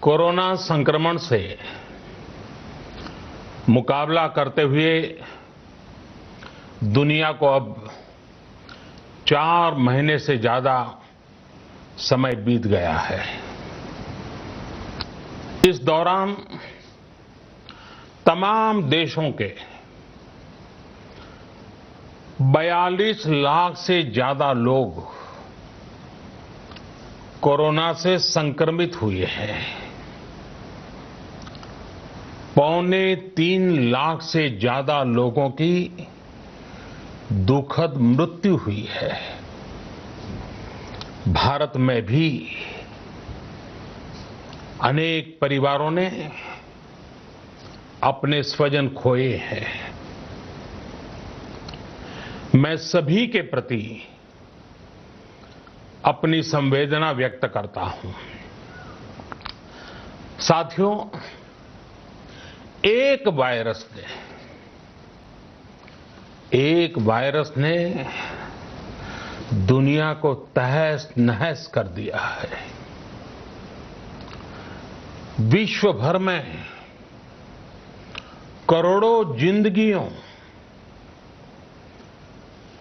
Corona संक्रमण से मुकाबला करते हुए दुनिया को अब 4 महीने से ज्यादा समय बीत गया है। इस दौरान तमाम देशों के 42 लाख से ज्यादा लोग कोरोना से संक्रमित हुए हैं। 2.25 लाख से ज्यादा लोगों की दुखद मृत्यु हुई है। भारत में भी अनेक परिवारों ने अपने स्वजन खोए हैं। मैं सभी के प्रति अपनी संवेदना व्यक्त करता हूं। साथियों, एक वायरस ने दुनिया को तहस नहस कर दिया है। विश्व भर में करोड़ों जिंदगियों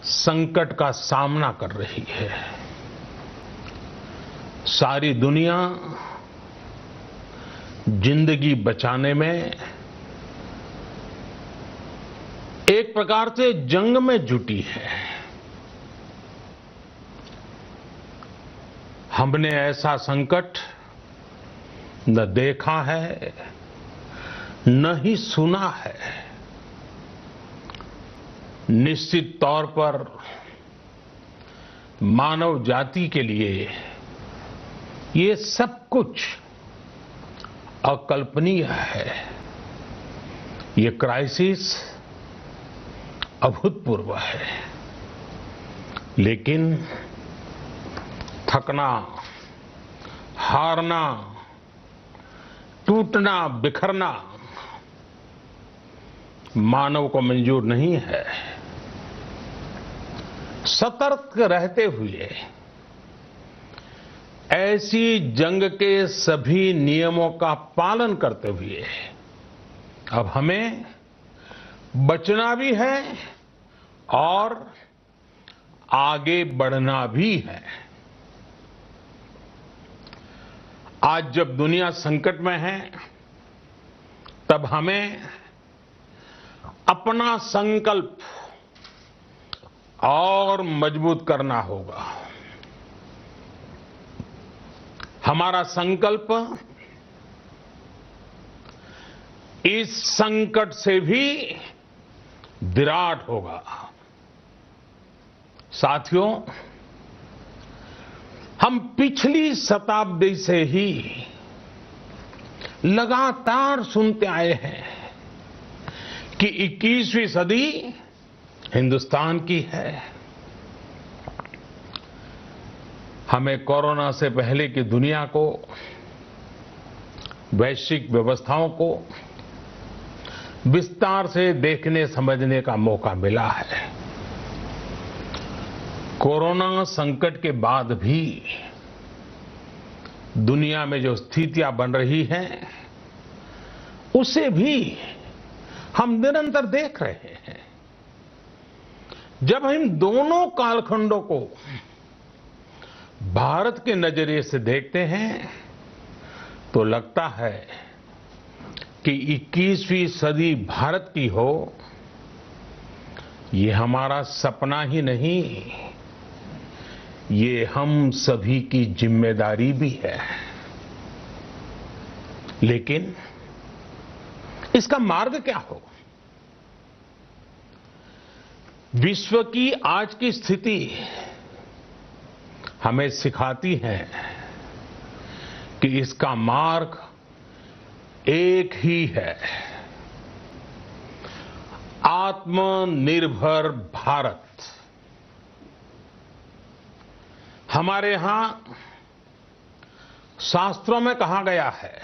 संकट का सामना कर रही है। सारी दुनिया जिंदगी बचाने में एक प्रकार से जंग में जुटी है। हमने ऐसा संकट न देखा है, न ही सुना है। निश्चित तौर पर मानव जाति के लिए ये सब कुछ अकल्पनीय है। ये क्राइसिस अभूतपूर्व है, लेकिन थकना, हारना, टूटना, बिखरना मानव को मंजूर नहीं है। सतर्क रहते हुए ऐसी जंग के सभी नियमों का पालन करते हुए अब हमें बचना भी है और आगे बढ़ना भी है। आज जब दुनिया संकट में है, तब हमें अपना संकल्प और मजबूत करना होगा। हमारा संकल्प इस संकट से भी विराट होगा। साथियों, हम पिछली शताब्दी से ही लगातार सुनते आए हैं कि 21वीं सदी हिंदुस्तान की है। हमें कोरोना से पहले की दुनिया को, वैश्विक व्यवस्थाओं को विस्तार से देखने समझने का मौका मिला है। कोरोना संकट के बाद भी दुनिया में जो स्थितियां बन रही हैं, उसे भी हम निरंतर देख रहे हैं। जब हम दोनों कालखंडों को भारत के नजरिए से देखते हैं, तो लगता है कि 21वीं सदी भारत की हो, ये हमारा सपना ही नहीं, ये हम सभी की जिम्मेदारी भी है। लेकिन इसका मार्ग क्या हो? विश्व की आज की स्थिति हमें सिखाती है कि इसका मार्ग एक ही है, आत्मनिर्भर भारत। हमारे यहां शास्त्रों में कहा गया है,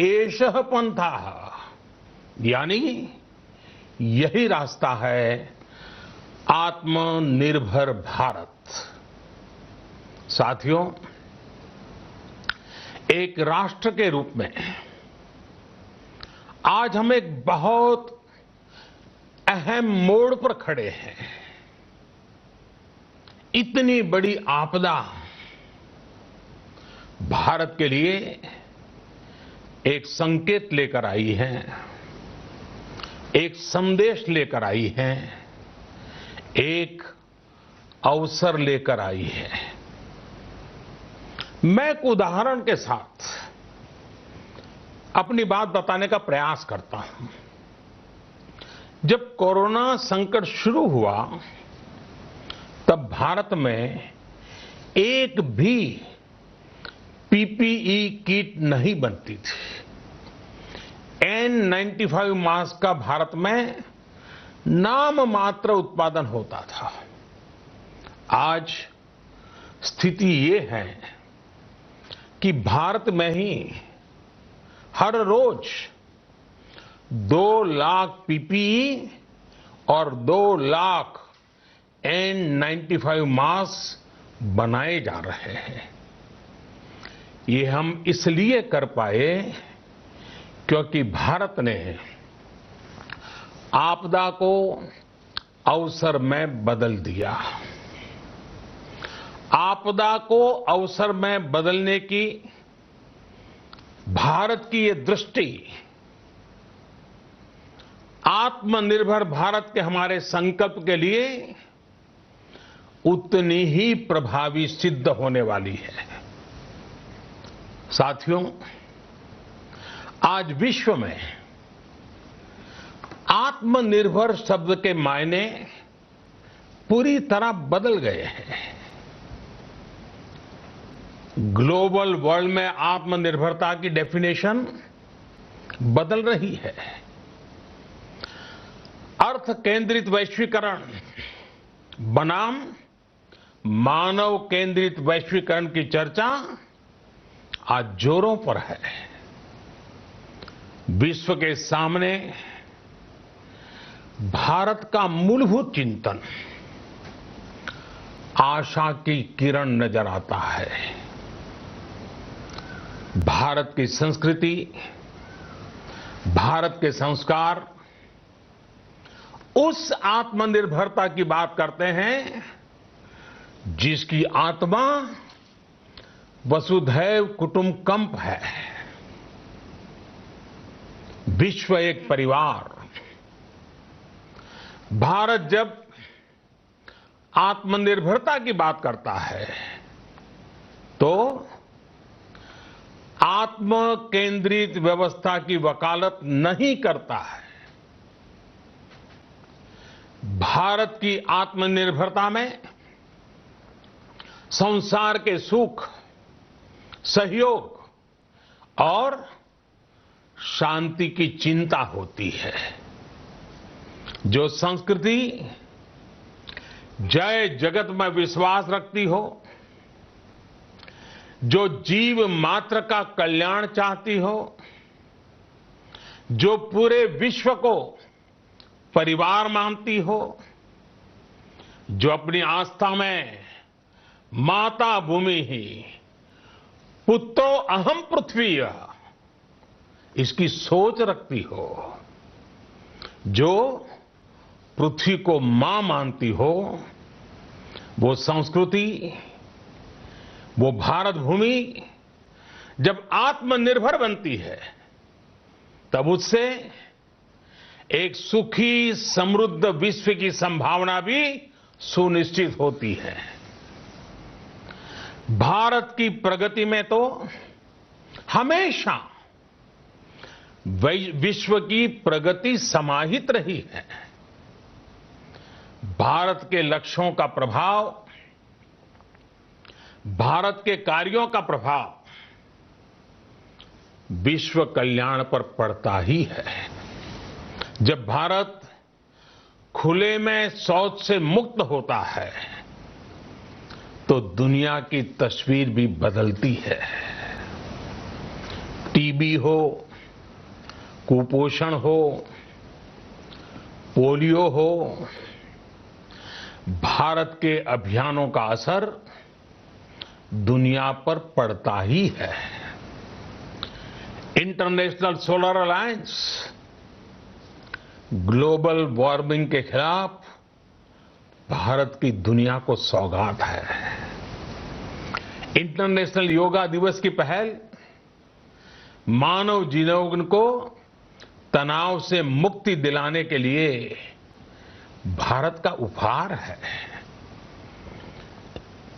एषः पंथः, यानी यही रास्ता है आत्मनिर्भर भारत। साथियों, एक राष्ट्र के रूप में आज हम एक बहुत अहम मोड़ पर खड़े हैं। इतनी बड़ी आपदा भारत के लिए एक संकेत लेकर आई है, एक संदेश लेकर आई है, एक अवसर लेकर आई है। मैं एक उदाहरण के साथ अपनी बात बताने का प्रयास करता हूं। जब कोरोना संकट शुरू हुआ तब भारत में एक भी पीपीई किट नहीं बनती थी। N95 मास्क का भारत में नाम मात्र उत्पादन होता था। आज स्थिति ये है कि भारत में ही हर रोज 2 लाख पीपीई और 2 लाख N95 मास्क बनाए जा रहे हैं। ये हम इसलिए कर पाए क्योंकि भारत ने आपदा को अवसर में बदल दिया। आपदा को अवसर में बदलने की भारत की ये दृष्टि आत्मनिर्भर भारत के हमारे संकल्प के लिए उतनी ही प्रभावी सिद्ध होने वाली है। साथियों, आज विश्व में आत्मनिर्भर शब्द के मायने पूरी तरह बदल गए हैं। ग्लोबल वर्ल्ड में आत्मनिर्भरता की डेफिनेशन बदल रही है। अर्थ केंद्रित वैश्वीकरण बनाम मानव केंद्रित वैश्वीकरण की चर्चा आज जोरों पर है। विश्व के सामने भारत का मूलभूत चिंतन आशा की किरण नजर आता है। भारत की संस्कृति, भारत के संस्कार उस आत्मनिर्भरता की बात करते हैं जिसकी आत्मा वसुधैव कुटुंबकम है। विश्व एक परिवार। भारत जब आत्मनिर्भरता की बात करता है तो आत्म केंद्रित व्यवस्था की वकालत नहीं करता है। भारत की आत्मनिर्भरता में संसार के सुख, सहयोग और शांति की चिंता होती है। जो संस्कृति जय जगत में विश्वास रखती हो, जो जीव मात्र का कल्याण चाहती हो, जो पूरे विश्व को परिवार मानती हो, जो अपनी आस्था में माता भूमि ही पुत्रो अहम पृथ्वी इसकी सोच रखती हो, जो पृथ्वी को मां मानती हो, वो संस्कृति, वो भारत भूमि जब आत्मनिर्भर बनती है तब उससे एक सुखी समृद्ध विश्व की संभावना भी सुनिश्चित होती है। भारत की प्रगति में तो हमेशा विश्व की प्रगति समाहित रही है। भारत के लक्ष्यों का प्रभाव, भारत के कार्यों का प्रभाव विश्व कल्याण पर पड़ता ही है। जब भारत खुले में शौच से मुक्त होता है तो दुनिया की तस्वीर भी बदलती है। टीबी हो, कुपोषण हो, पोलियो हो, भारत के अभियानों का असर दुनिया पर पड़ता ही है। International solar alliance global warming के खिलाफ भारत की दुनिया को सौगात है। इंटरनेशनल योगा दिवस की पहल मानव जीवन को तनाव से मुक्ति दिलाने के लिए भारत का उपहार है।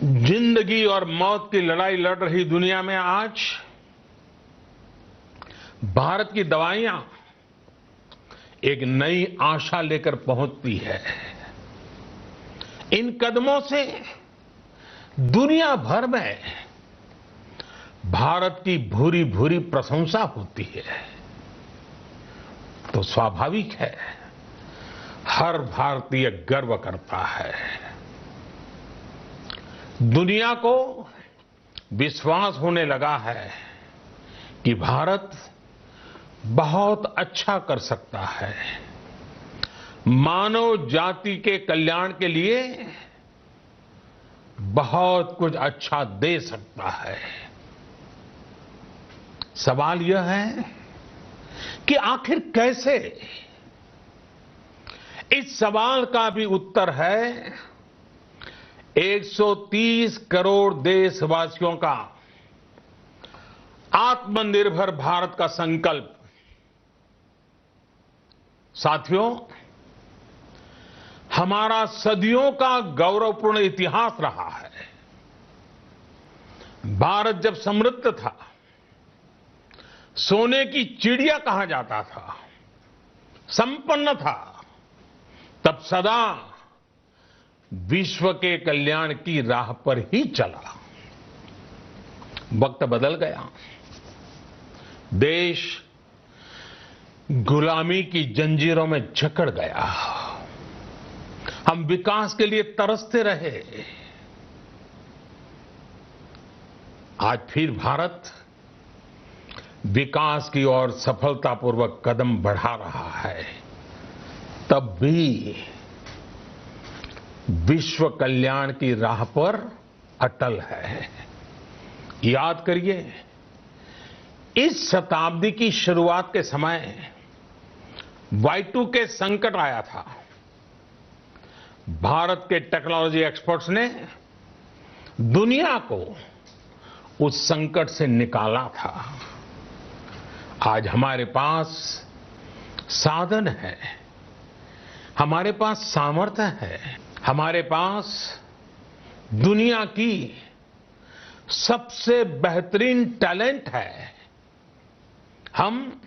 जिंदगी और मौत की लड़ाई लड़ रही दुनिया में आज भारत की दवाइयां एक नई आशा लेकर पहुंचती है। इन कदमों से दुनिया भर में भारत की भूरी भूरी प्रशंसा होती है। तो स्वाभाविक है, हर भारतीय गर्व करता है। दुनिया को विश्वास होने लगा है कि भारत बहुत अच्छा कर सकता है, मानव जाति के कल्याण के लिए बहुत कुछ अच्छा दे सकता है। सवाल यह है कि आखिर कैसे? इस सवाल का भी उत्तर है 130 करोड़ देशवासियों का आत्मनिर्भर भारत का संकल्प। साथियों, हमारा सदियों का गौरवपूर्ण इतिहास रहा है। भारत जब समृद्ध था, सोने की चिड़िया कहा जाता था, संपन्न था, तब सदा विश्व के कल्याण की राह पर ही चला। वक्त बदल गया, देश गुलामी की जंजीरों में जकड़ गया। हम विकास के लिए तरसते रहे। आज फिर भारत विकास की ओर सफलतापूर्वक कदम बढ़ा रहा है। तब भी विश्व कल्याण की राह पर अटल है। याद करिए, इस शताब्दी की शुरुआत के समय Y2K संकट आया था। भारत के टेक्नोलॉजी एक्सपर्ट्स ने दुनिया को उस संकट से निकाला था। आज हमारे पास साधन है, हमारे पास सामर्थ्य है, हमारे पास दुनिया की सबसे बेहतरीन टैलेंट है। हम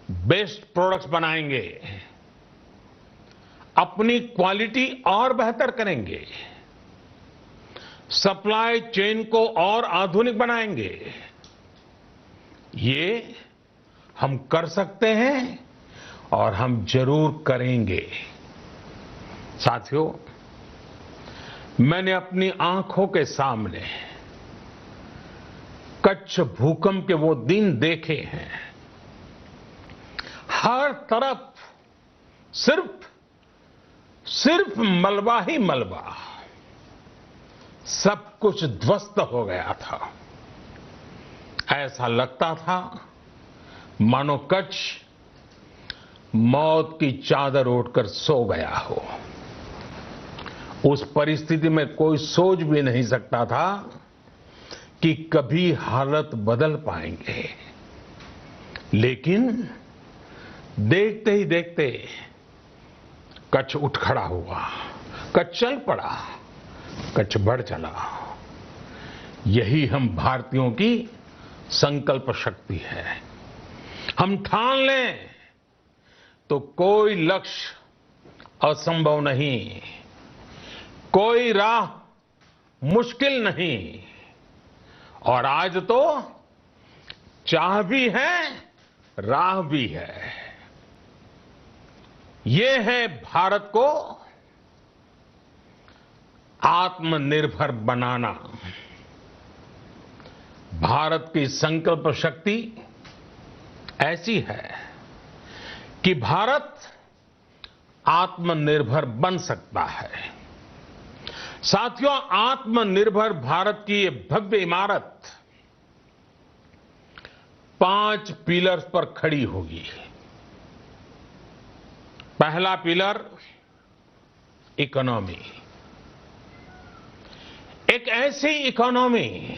बेस्ट प्रोडक्ट्स बनाएंगे, अपनी क्वालिटी और बेहतर करेंगे, सप्लाई चेन को और आधुनिक बनाएंगे। ये हम कर सकते हैं और हम जरूर करेंगे। साथियों, मैंने अपनी आंखों के सामने कच्छ भूकंप के वो दिन देखे हैं। हर तरफ सिर्फ मलबा ही मलबा, सब कुछ ध्वस्त हो गया था। ऐसा लगता था मानो कच्छ मौत की चादर ओढ़कर सो गया हो। उस परिस्थिति में कोई सोच भी नहीं सकता था कि कभी हालत बदल पाएंगे। लेकिन देखते ही देखते कच्छ उठ खड़ा हुआ, कच्छ चल पड़ा, कच्छ बढ़ चला। यही हम भारतीयों की संकल्प शक्ति है। हम ठान लें तो कोई लक्ष्य असंभव नहीं, कोई राह मुश्किल नहीं। और आज तो चाह भी है, राह भी है। ये है भारत को आत्मनिर्भर बनाना। भारत की संकल्प शक्ति ऐसी है कि भारत आत्मनिर्भर बन सकता है। साथियों, आत्मनिर्भर भारत की ये भव्य इमारत 5 पिलर्स पर खड़ी होगी। पहला पिलर इकोनॉमी, एक ऐसी इकोनॉमी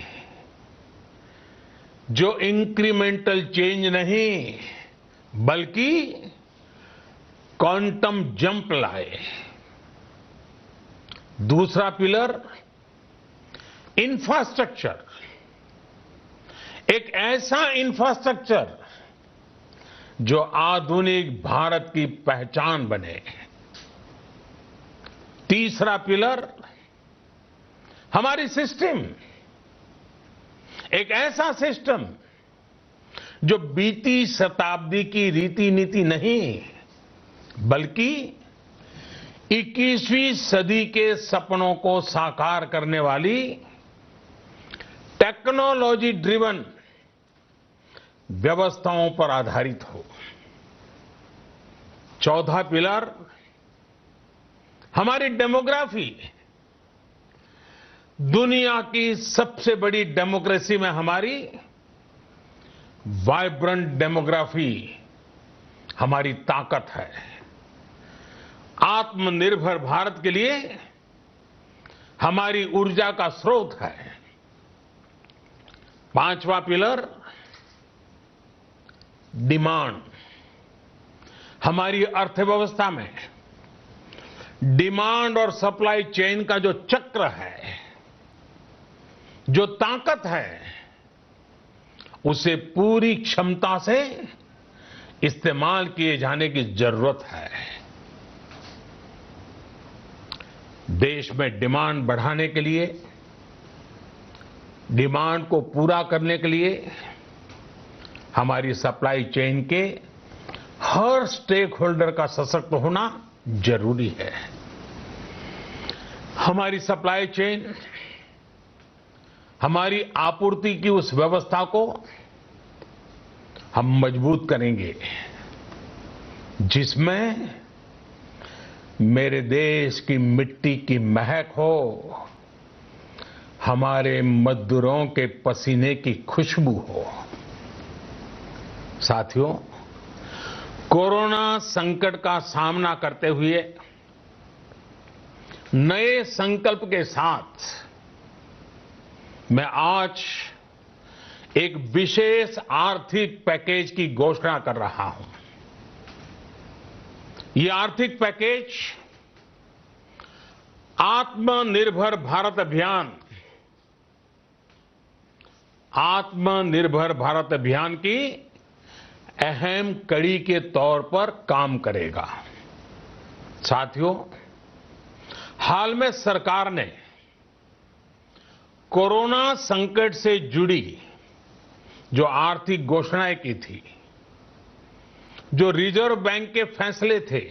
जो इंक्रीमेंटल चेंज नहीं बल्कि क्वांटम जंप लाए। दूसरा पिलर इंफ्रास्ट्रक्चर, एक ऐसा इंफ्रास्ट्रक्चर जो आधुनिक भारत की पहचान बने। तीसरा पिलर हमारी सिस्टम, एक ऐसा सिस्टम जो बीती शताब्दी की रीति नीति नहीं बल्कि 21वीं सदी के सपनों को साकार करने वाली टेक्नोलॉजी ड्रिवन व्यवस्थाओं पर आधारित हो। चौथा पिलर हमारी डेमोग्राफी, दुनिया की सबसे बड़ी डेमोक्रेसी में हमारी वाइब्रेंट डेमोग्राफी हमारी ताकत है। आत्मनिर्भर भारत के लिए हमारी ऊर्जा का स्रोत है। पांचवा पिलर डिमांड, हमारी अर्थव्यवस्था में डिमांड और सप्लाई चेन का जो चक्र है, जो ताकत है, उसे पूरी क्षमता से इस्तेमाल किए जाने की जरूरत है। देश में डिमांड बढ़ाने के लिए, डिमांड को पूरा करने के लिए हमारी सप्लाई चेन के हर स्टेक होल्डर का सशक्त होना जरूरी है। हमारी सप्लाई चेन, हमारी आपूर्ति की उस व्यवस्था को हम मजबूत करेंगे जिसमें मेरे देश की मिट्टी की महक हो, हमारे मजदूरों के पसीने की खुशबू हो। साथियों, कोरोना संकट का सामना करते हुए नए संकल्प के साथ मैं आज एक विशेष आर्थिक पैकेज की घोषणा कर रहा हूं। ये आर्थिक पैकेज आत्मनिर्भर भारत अभियान, आत्मनिर्भर भारत अभियान की अहम कड़ी के तौर पर काम करेगा। साथियों, हाल में सरकार ने कोरोना संकट से जुड़ी जो आर्थिक घोषणाएं की थी, जो रिजर्व बैंक के फैसले थे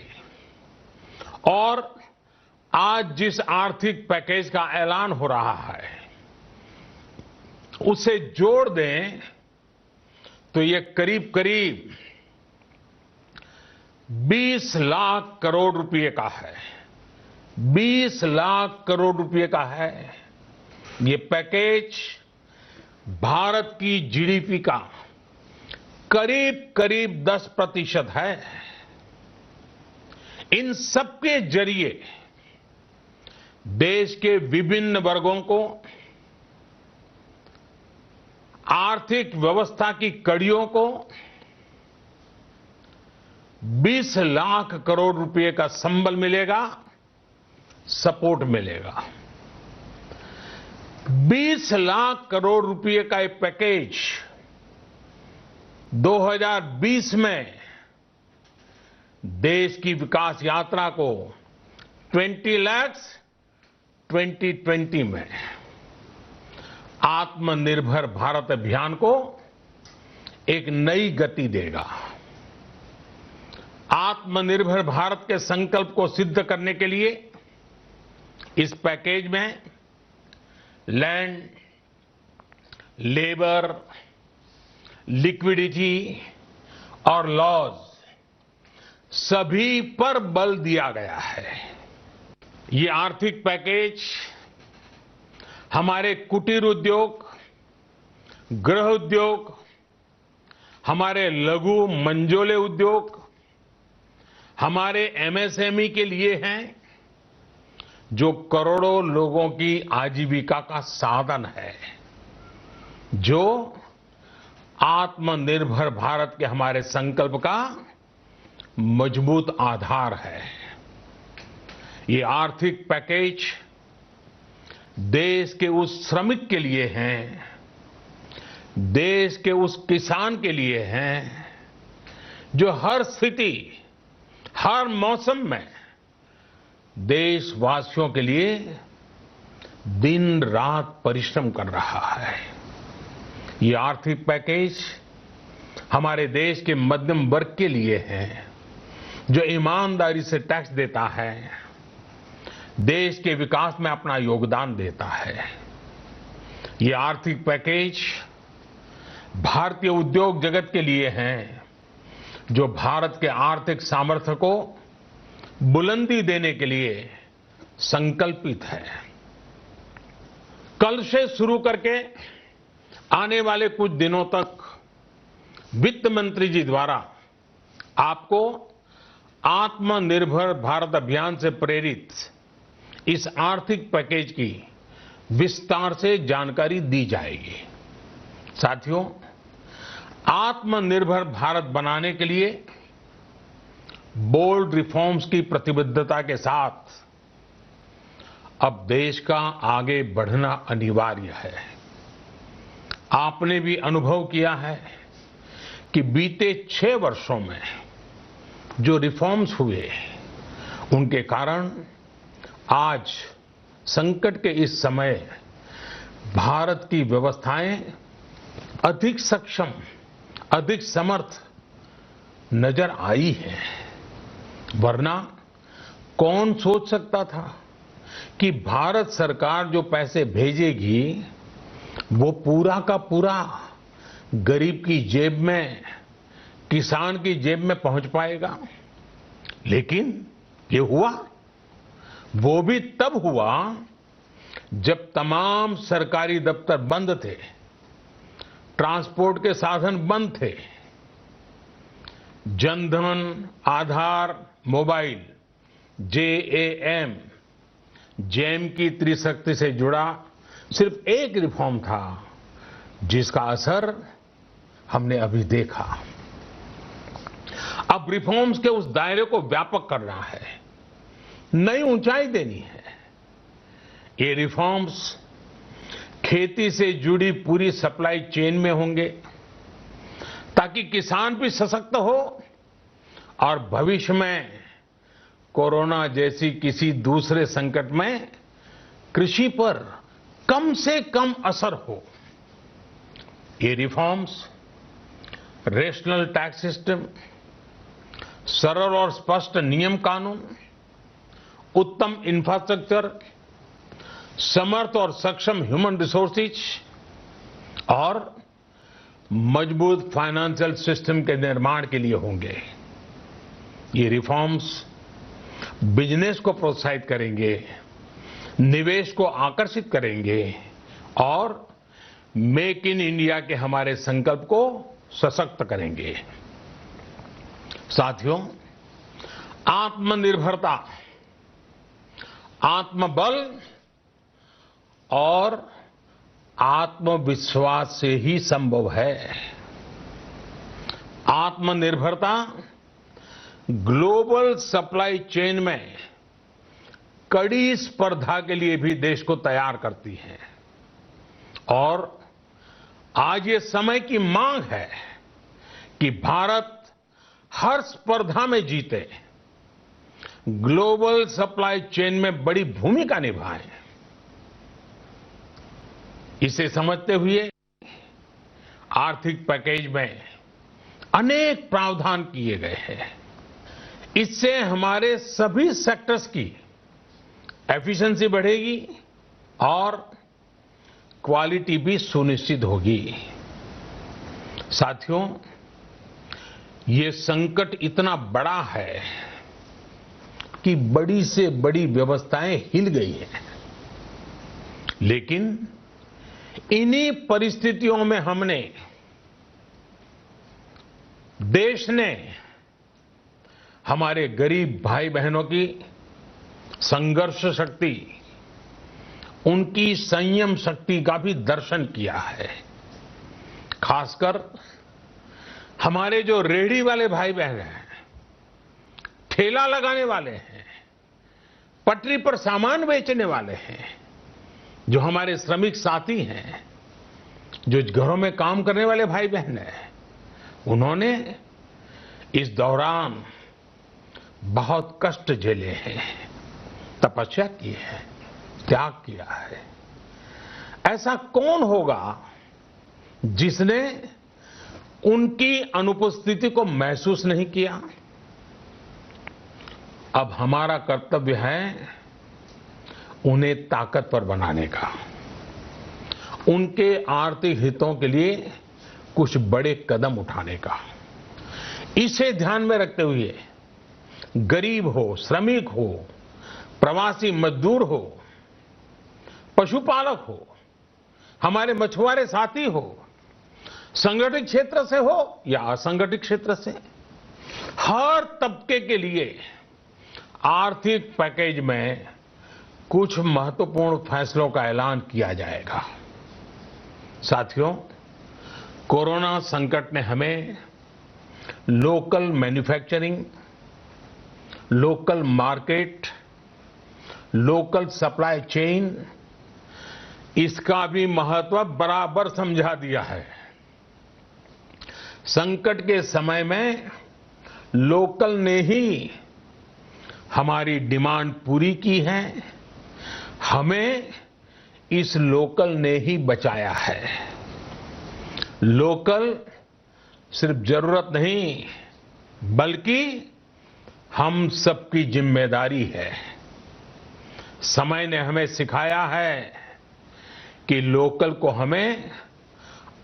और आज जिस आर्थिक पैकेज का ऐलान हो रहा है, उसे जोड़ दें तो ये करीब करीब 20 लाख करोड़ रुपए का है। 20 लाख करोड़ रुपए का है। ये पैकेज भारत की जीडीपी का करीब करीब 10% है। इन सबके जरिए देश के विभिन्न वर्गों को आर्थिक व्यवस्था की कड़ियों को 20 लाख करोड़ रुपए का संबल मिलेगा, सपोर्ट मिलेगा। 20 लाख करोड़ रुपए का एक पैकेज 2020 में देश की विकास यात्रा को 20 लाख 2020 में आत्मनिर्भर भारत अभियान को एक नई गति देगा। आत्मनिर्भर भारत के संकल्प को सिद्ध करने के लिए इस पैकेज में लैंड, लेबर, लिक्विडिटी और लॉज सभी पर बल दिया गया है। ये आर्थिक पैकेज हमारे कुटीर उद्योग, गृह उद्योग, हमारे लघु मंझोले उद्योग, हमारे एमएसएमई के लिए हैं, जो करोड़ों लोगों की आजीविका का साधन है, जो आत्मनिर्भर भारत के हमारे संकल्प का मजबूत आधार है। ये आर्थिक पैकेज देश के उस श्रमिक के लिए हैं, देश के उस किसान के लिए हैं, जो हर स्थिति, हर मौसम में देशवासियों के लिए दिन रात परिश्रम कर रहा है। ये आर्थिक पैकेज हमारे देश के मध्यम वर्ग के लिए है, जो ईमानदारी से टैक्स देता है, देश के विकास में अपना योगदान देता है। ये आर्थिक पैकेज भारतीय उद्योग जगत के लिए है, जो भारत के आर्थिक सामर्थ्य को बुलंदी देने के लिए संकल्पित है। कल से शुरू करके आने वाले कुछ दिनों तक वित्त मंत्री जी द्वारा आपको आत्मनिर्भर भारत अभियान से प्रेरित इस आर्थिक पैकेज की विस्तार से जानकारी दी जाएगी। साथियों, आत्मनिर्भर भारत बनाने के लिए बोल्ड रिफॉर्म्स की प्रतिबद्धता के साथ अब देश का आगे बढ़ना अनिवार्य है। आपने भी अनुभव किया है कि बीते 6 वर्षों में जो रिफॉर्म्स हुए, उनके कारण आज संकट के इस समय भारत की व्यवस्थाएं अधिक सक्षम, अधिक समर्थ नजर आई है। वरना कौन सोच सकता था कि भारत सरकार जो पैसे भेजेगी वो पूरा का पूरा गरीब की जेब में, किसान की जेब में पहुंच पाएगा। लेकिन ये हुआ, वो भी तब हुआ जब तमाम सरकारी दफ्तर बंद थे, ट्रांसपोर्ट के साधन बंद थे, जनधन, आधार, मोबाइल, जेम की त्रिशक्ति से जुड़ा सिर्फ एक रिफॉर्म था, जिसका असर हमने अभी देखा। अब रिफॉर्म्स के उस दायरे को व्यापक करना है, नई ऊंचाई देनी है। ये रिफॉर्म्स खेती से जुड़ी पूरी सप्लाई चेन में होंगे, ताकि किसान भी सशक्त हो और भविष्य में कोरोना जैसी किसी दूसरे संकट में कृषि पर कम से कम असर हो। ये रिफॉर्म्स रेशनल टैक्स सिस्टम, सरल और स्पष्ट नियम कानून, उत्तम इंफ्रास्ट्रक्चर, समर्थ और सक्षम ह्यूमन रिसोर्सेज और मजबूत फाइनेंशियल सिस्टम के निर्माण के लिए होंगे। ये रिफॉर्म्स बिजनेस को प्रोत्साहित करेंगे, निवेश को आकर्षित करेंगे और मेक इन इंडिया के हमारे संकल्प को सशक्त करेंगे। साथियों, आत्मनिर्भरता, आत्मबल और आत्मविश्वास से ही संभव है। आत्मनिर्भरता ग्लोबल सप्लाई चेन में कड़ी स्पर्धा के लिए भी देश को तैयार करती है और आज ये समय की मांग है कि भारत हर स्पर्धा में जीते, ग्लोबल सप्लाई चेन में बड़ी भूमिका निभाए। इसे समझते हुए आर्थिक पैकेज में अनेक प्रावधान किए गए हैं। इससे हमारे सभी सेक्टर्स की एफिशिएंसी बढ़ेगी और क्वालिटी भी सुनिश्चित होगी। साथियों, ये संकट इतना बड़ा है कि बड़ी से बड़ी व्यवस्थाएं हिल गई हैं, लेकिन इन्हीं परिस्थितियों में हमने देश ने हमारे गरीब भाई बहनों की संघर्ष शक्ति, उनकी संयम शक्ति का भी दर्शन किया है। खासकर हमारे जो रेहड़ी वाले भाई बहन हैं, ठेला लगाने वाले हैं, पटरी पर सामान बेचने वाले हैं, जो हमारे श्रमिक साथी हैं, जो घरों में काम करने वाले भाई बहन हैं, उन्होंने इस दौरान बहुत कष्ट झेले हैं, तपस्या की है, त्याग किया है। ऐसा कौन होगा जिसने उनकी अनुपस्थिति को महसूस नहीं किया? अब हमारा कर्तव्य है उन्हें ताकतवर बनाने का, उनके आर्थिक हितों के लिए कुछ बड़े कदम उठाने का। इसे ध्यान में रखते हुए गरीब हो, श्रमिक हो, प्रवासी मजदूर हो, पशुपालक हो, हमारे मछुआरे साथी हो, संगठित क्षेत्र से हो या असंगठित क्षेत्र से, हर तबके के लिए आर्थिक पैकेज में कुछ महत्वपूर्ण फैसलों का ऐलान किया जाएगा। साथियों, कोरोना संकट ने हमें local manufacturing, local market, local supply chain, इसका भी महत्व बराबर समझा दिया है। संकट के समय में लोकल ने ही हमारी डिमांड पूरी की है, हमें इस लोकल ने ही बचाया है। लोकल सिर्फ जरूरत नहीं बल्कि हम सबकी जिम्मेदारी है। समय ने हमें सिखाया है कि लोकल को हमें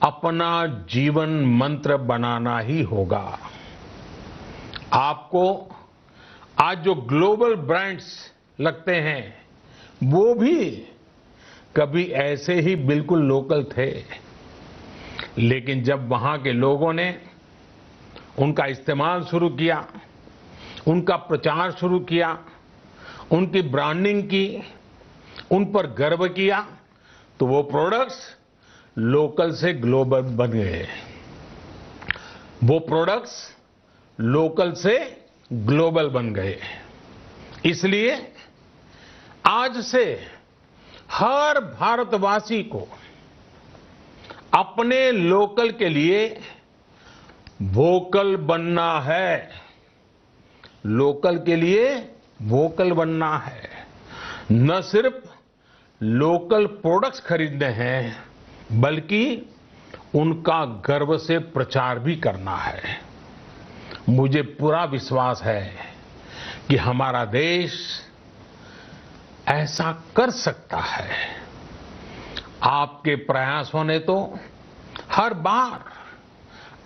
अपना जीवन मंत्र बनाना ही होगा। आपको आज जो ग्लोबल ब्रांड्स लगते हैं वो भी कभी ऐसे ही बिल्कुल लोकल थे, लेकिन जब वहां के लोगों ने उनका इस्तेमाल शुरू किया, उनका प्रचार शुरू किया, उनकी ब्रांडिंग की, उन पर गर्व किया, तो वो प्रोडक्ट्स लोकल से ग्लोबल बन गए। वो प्रोडक्ट्स लोकल से ग्लोबल बन गए। इसलिए आज से हर भारतवासी को अपने लोकल के लिए वोकल बनना है। लोकल के लिए वोकल बनना है। न सिर्फ लोकल प्रोडक्ट्स खरीदने हैं बल्कि उनका गर्व से प्रचार भी करना है। मुझे पूरा विश्वास है कि हमारा देश ऐसा कर सकता है। आपके प्रयासों ने तो हर बार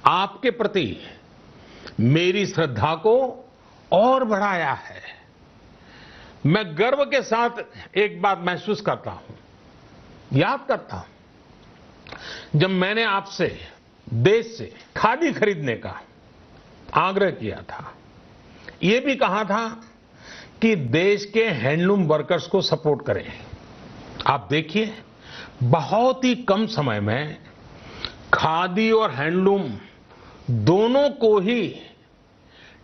आपके प्रति मेरी श्रद्धा को और बढ़ाया है। मैं गर्व के साथ एक बात महसूस करता हूं, याद करता हूं, जब मैंने आपसे देश से खादी खरीदने का आग्रह किया था, ये भी कहा था कि देश के हैंडलूम वर्कर्स को सपोर्ट करें। आप देखिए, बहुत ही कम समय में खादी और हैंडलूम दोनों को ही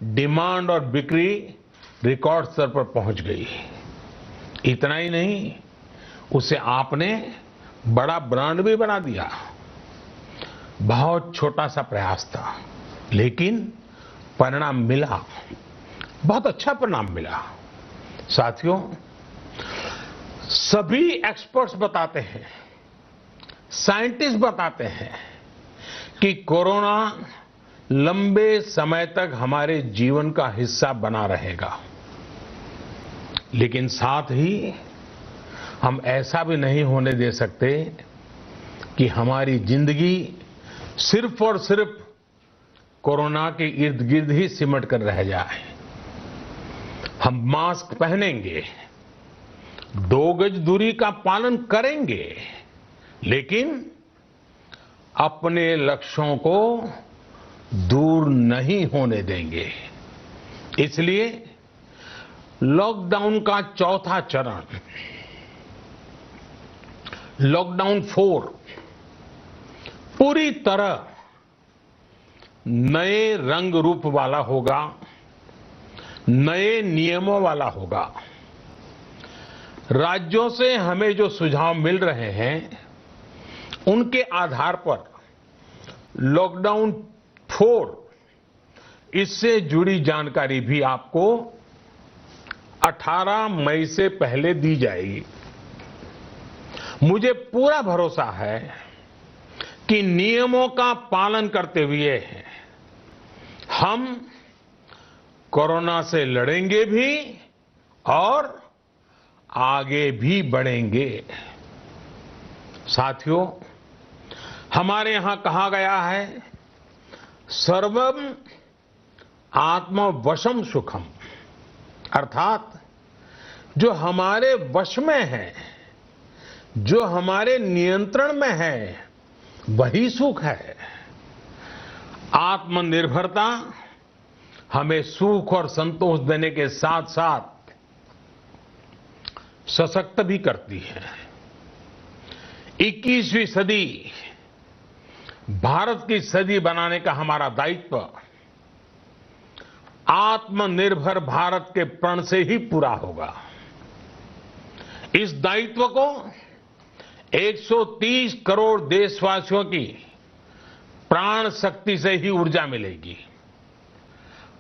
डिमांड और बिक्री रिकॉर्ड स्तर पर पहुंच गई। इतना ही नहीं, उसे आपने बड़ा ब्रांड भी बना दिया। बहुत छोटा सा प्रयास था, लेकिन परिणाम मिला, बहुत अच्छा परिणाम मिला। साथियों, सभी एक्सपर्ट्स बताते हैं, साइंटिस्ट बताते हैं कि कोरोना लंबे समय तक हमारे जीवन का हिस्सा बना रहेगा। लेकिन साथ ही हम ऐसा भी नहीं होने दे सकते कि हमारी जिंदगी सिर्फ और सिर्फ कोरोना के इर्द गिर्द ही सिमट कर रह जाए। हम मास्क पहनेंगे, 2 गज दूरी का पालन करेंगे, लेकिन अपने लक्ष्यों को दूर नहीं होने देंगे। इसलिए लॉकडाउन का चौथा चरण, लॉकडाउन 4, पूरी तरह नए रंग रूप वाला होगा, नए नियमों वाला होगा। राज्यों से हमें जो सुझाव मिल रहे हैं, उनके आधार पर लॉकडाउन 4, इससे जुड़ी जानकारी भी आपको 18 मई से पहले दी जाएगी। मुझे पूरा भरोसा है कि नियमों का पालन करते हुए हम कोरोना से लड़ेंगे भी और आगे भी बढ़ेंगे। साथियों, हमारे यहां कहा गया है, सर्वम आत्मवशम सुखम, अर्थात जो हमारे वश में है, जो हमारे नियंत्रण में है, वही सुख है। आत्मनिर्भरता हमें सुख और संतोष देने के साथ साथ सशक्त भी करती है। 21वीं सदी भारत की सदी बनाने का हमारा दायित्व आत्मनिर्भर भारत के प्रण से ही पूरा होगा। इस दायित्व को 130 करोड़ देशवासियों की प्राण शक्ति से ही ऊर्जा मिलेगी।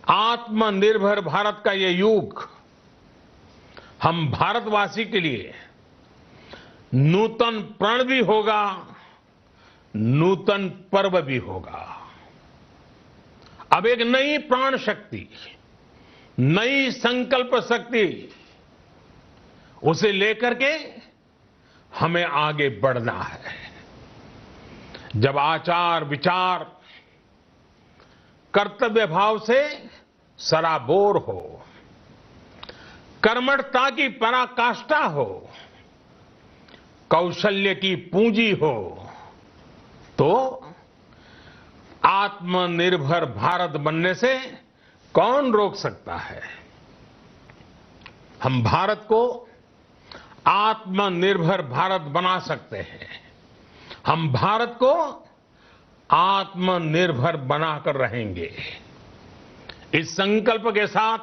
आत्मनिर्भर भारत का ये युग हम भारतवासी के लिए नूतन प्रण भी होगा, नूतन पर्व भी होगा। अब एक नई प्राण शक्ति, नई संकल्प शक्ति, उसे लेकर के हमें आगे बढ़ना है। जब आचार विचार कर्तव्य भाव से सराबोर हो, कर्मठता की पराकाष्ठा हो, कौशल्य की पूंजी हो, तो आत्मनिर्भर भारत बनने से कौन रोक सकता है। हम भारत को आत्मनिर्भर भारत बना सकते हैं। हम भारत को आत्मनिर्भर बनाकर रहेंगे। इस संकल्प के साथ,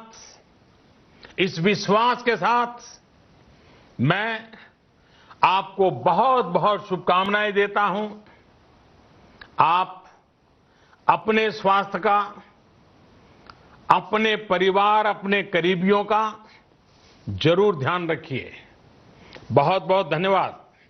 इस विश्वास के साथ मैं आपको बहुत बहुत शुभकामनाएं देता हूं। आप अपने स्वास्थ्य का, अपने परिवार, अपने करीबियों का जरूर ध्यान रखिए। बहुत बहुत धन्यवाद।